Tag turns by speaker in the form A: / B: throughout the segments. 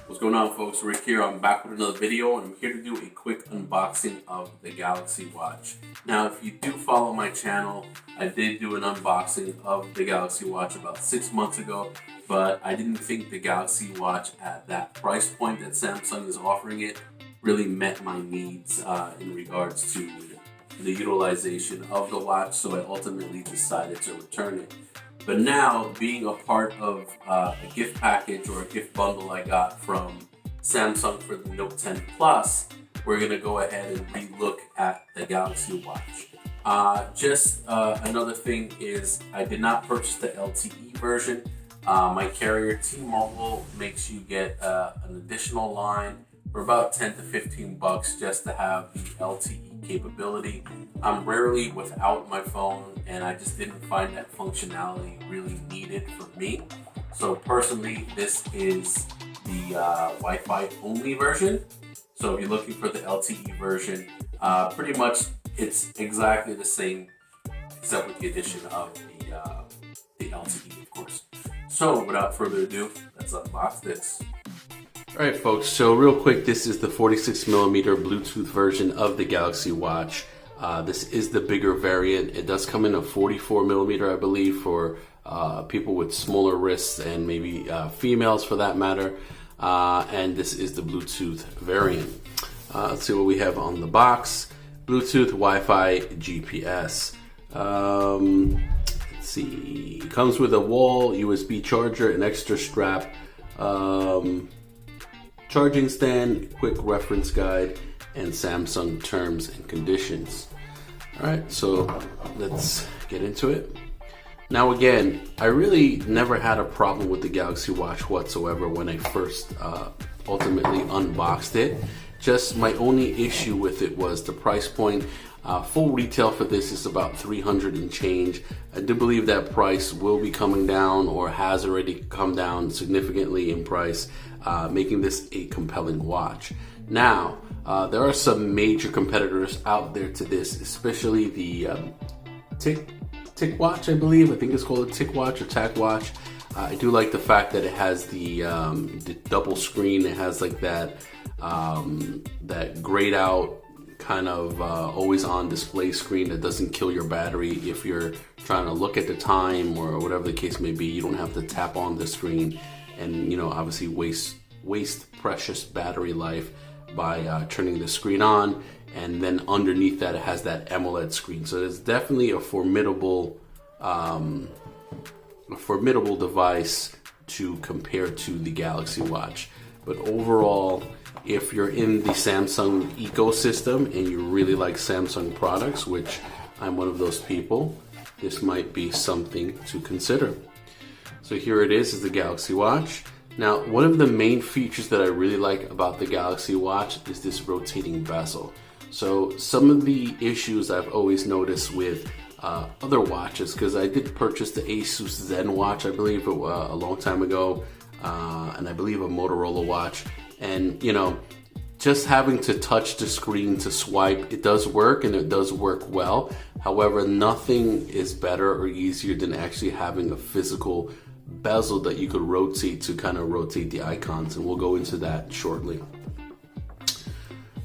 A: What's going on, folks? Rick here. I'm back with another video, and I'm here to do a quick unboxing of the Galaxy Watch. Now, if you do follow my channel, I did do an unboxing of the Galaxy Watch about 6 months ago, but I didn't think the Galaxy Watch at that price point that Samsung is offering it really met my needs in regards to the utilization of the watch, so I ultimately decided to return it. But now, being a part of a gift package or a gift bundle I got from Samsung for the Note 10 Plus, we're going to go ahead and relook at the Galaxy Watch. Another thing is I did not purchase the LTE version. My carrier T-Mobile makes you get an additional line for about 10 to 15 bucks just to have the LTE capability. I'm rarely without my phone, and I just didn't find that functionality really needed for me. So personally, this is the Wi-Fi only version. So if you're looking for the LTE version, pretty much it's exactly the same, except with the addition of the LTE, of course. So without further ado, let's unbox this. Alright folks, so real quick, this is the 46mm Bluetooth version of the Galaxy Watch. This is the bigger variant. It does come in a 44mm, I believe, for people with smaller wrists and maybe females for that matter. And this is the Bluetooth variant. Let's see what we have on the box. Bluetooth, Wi-Fi, GPS. Let's see. It comes with a wall USB charger, an extra strap, charging stand, quick reference guide, and Samsung terms and conditions. Alright, so let's get into it. Now again, I really never had a problem with the Galaxy Watch whatsoever when I first ultimately unboxed it. Just my only issue with it was the price point. Full retail for this is about $300 and change. I do believe that price will be coming down or has already come down significantly in price, making this a compelling watch. Now, there are some major competitors out there to this, especially the TicWatch, I believe. I think it's called a TicWatch or TacWatch. I do like the fact that it has the double screen. It has like that grayed out kind of always on display screen that doesn't kill your battery. If you're trying to look at the time or whatever the case may be, you don't have to tap on the screen and, you know, obviously waste precious battery life by turning the screen on. And then underneath that, it has that AMOLED screen. So it's definitely a formidable device to compare to the Galaxy Watch. But overall, if you're in the Samsung ecosystem and you really like Samsung products, which I'm one of those people, this might be something to consider. So here it is the Galaxy Watch. Now, one of the main features that I really like about the Galaxy Watch is this rotating bezel. So some of the issues I've always noticed with other watches, because I did purchase the Asus Zen watch, I believe, a long time ago, and I believe a Motorola watch. And, you know, just having to touch the screen to swipe, it does work and it does work well. However, nothing is better or easier than actually having a physical bezel that you could rotate to kind of rotate the icons, and we'll go into that shortly.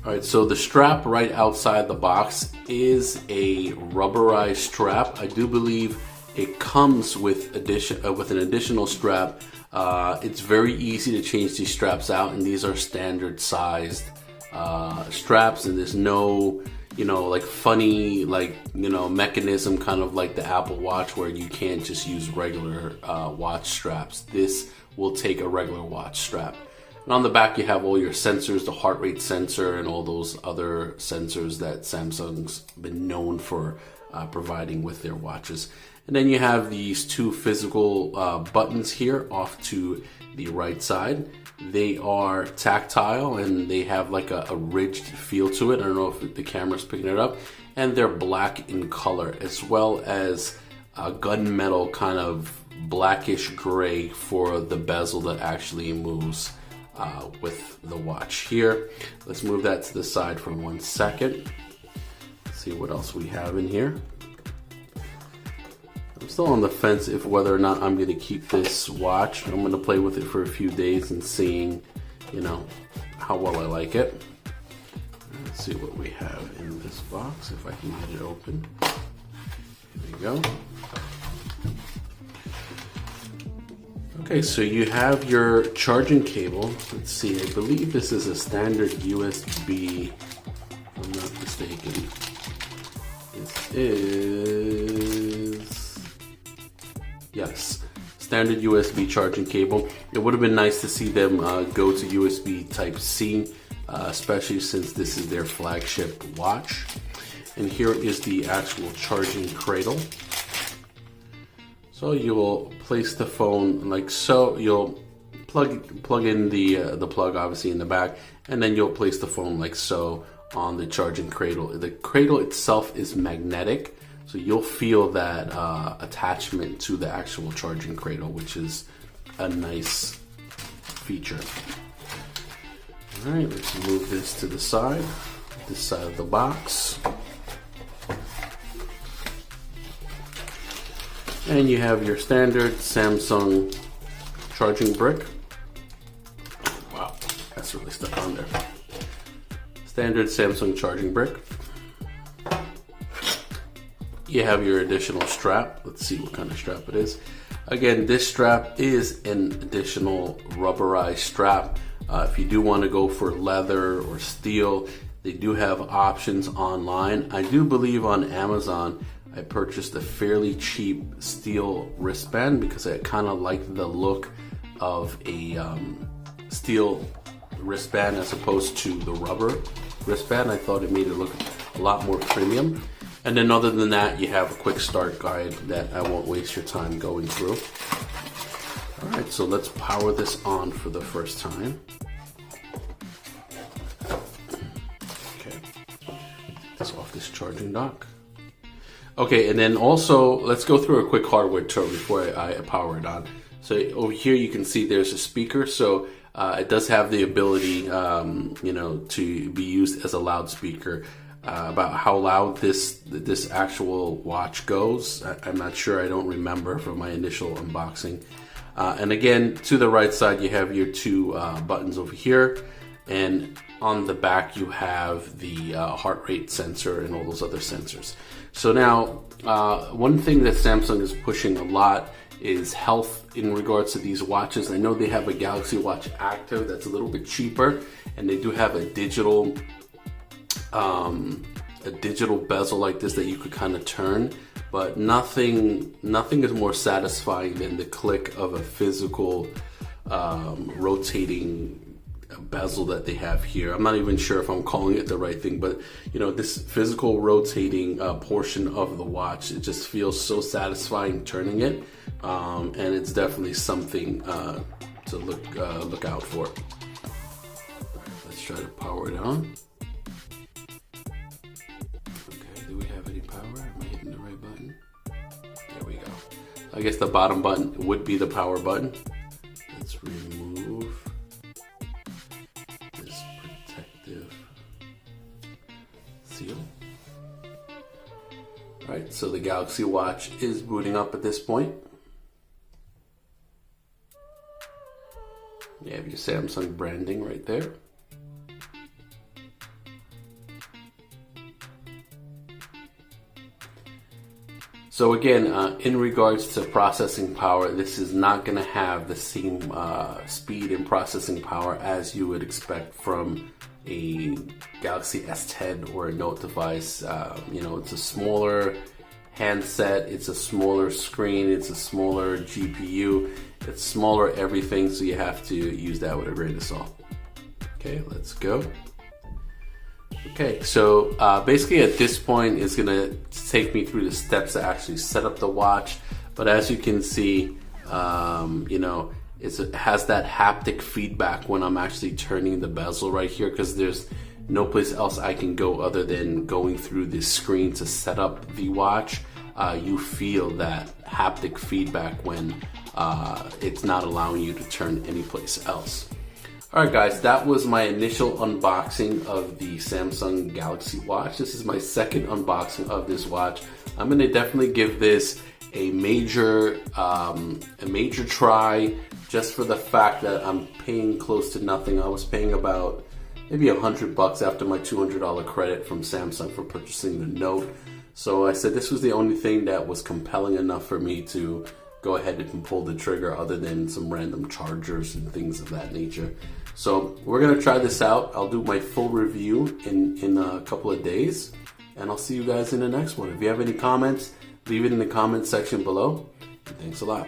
A: Alright, so the strap right outside the box is a rubberized strap. I do believe it comes with an additional strap. It's very easy to change these straps out, and these are standard sized straps, and there's no, you know, like funny, like, you know, mechanism kind of like the Apple Watch where you can't just use regular watch straps. This will take a regular watch strap. And on the back you have all your sensors, the heart rate sensor and all those other sensors that Samsung's been known for providing with their watches. And then you have these two physical buttons here off to the right side. They are tactile and they have like a ridged feel to it. I don't know if the camera's picking it up. And they're black in color, as well as a gunmetal kind of blackish gray for the bezel that actually moves with the watch here. Let's move that to the side for 1 second. Let's see what else we have in here. still on the fence if whether or not I'm going to keep this watch. I'm going to play with it for a few days and seeing, you know, how well I like it. Let's see what we have in this box, if I can get it open. Here we go. Okay, so you have your charging cable. Let's see, I believe this is a standard USB, if I'm not mistaken. This is, yes, standard USB charging cable. It would have been nice to see them go to USB Type-C, especially since this is their flagship watch. And here is the actual charging cradle. So you will place the phone like so. You'll plug in the plug obviously in the back, and then you'll place the phone like so on the charging cradle. The cradle itself is magnetic, so you'll feel that attachment to the actual charging cradle, which is a nice feature. All right, let's move this to the side, this side of the box. And you have your standard Samsung charging brick. Wow, that's really stuck on there. Standard Samsung charging brick. You have your additional strap. Let's see what kind of strap it is. Again, this strap is an additional rubberized strap. If you do want to go for leather or steel, they do have options online. I do believe on Amazon, I purchased a fairly cheap steel wristband because I kind of like the look of a steel wristband as opposed to the rubber wristband. I thought it made it look a lot more premium. And then other than that, you have a quick start guide that I won't waste your time going through. All right, so let's power this on for the first time. Okay, take this off this charging dock. Okay, and then also let's go through a quick hardware tour before I power it on. So over here you can see there's a speaker, so it does have the ability, you know, to be used as a loudspeaker. About how loud this actual watch goes, I'm not sure. I don't remember from my initial unboxing. And again, to the right side you have your two buttons over here, and on the back you have the heart rate sensor and all those other sensors. So now, one thing that Samsung is pushing a lot is health in regards to these watches. I know they have a Galaxy Watch Active that's a little bit cheaper, and they do have a digital bezel like this that you could kind of turn, but nothing is more satisfying than the click of a physical rotating bezel that they have here. I'm not even sure if I'm calling it the right thing, but you know, this physical rotating portion of the watch, it just feels so satisfying turning it, and it's definitely something to look out for. Let's try to power it on. Okay, do we have any power? Am I hitting the right button? There we go. I guess the bottom button would be the power button. Let's remove this protective seal. Alright, so the Galaxy Watch is booting up at this point. You have your Samsung branding right there. So again, in regards to processing power, this is not going to have the same speed and processing power as you would expect from a Galaxy S10 or a Note device. You know, it's a smaller handset, it's a smaller screen, it's a smaller GPU, it's smaller everything, so you have to use that with a grain of salt. Okay, let's go. Okay, so basically at this point it's gonna take me through the steps to actually set up the watch, but as you can see, you know, it has that haptic feedback when I'm actually turning the bezel right here, because there's no place else I can go other than going through this screen to set up the watch. You feel that haptic feedback when it's not allowing you to turn anyplace else. Alright guys, that was my initial unboxing of the Samsung Galaxy Watch. This is my second unboxing of this watch. I'm going to definitely give this a major try, just for the fact that I'm paying close to nothing. I was paying about maybe $100 after my $200 credit from Samsung for purchasing the Note. So I said this was the only thing that was compelling enough for me to go ahead and pull the trigger, other than some random chargers and things of that nature. So we're gonna try this out. I'll do my full review in a couple of days, and I'll see you guys in the next one. If you have any comments, leave it in the comment section below. And thanks a lot.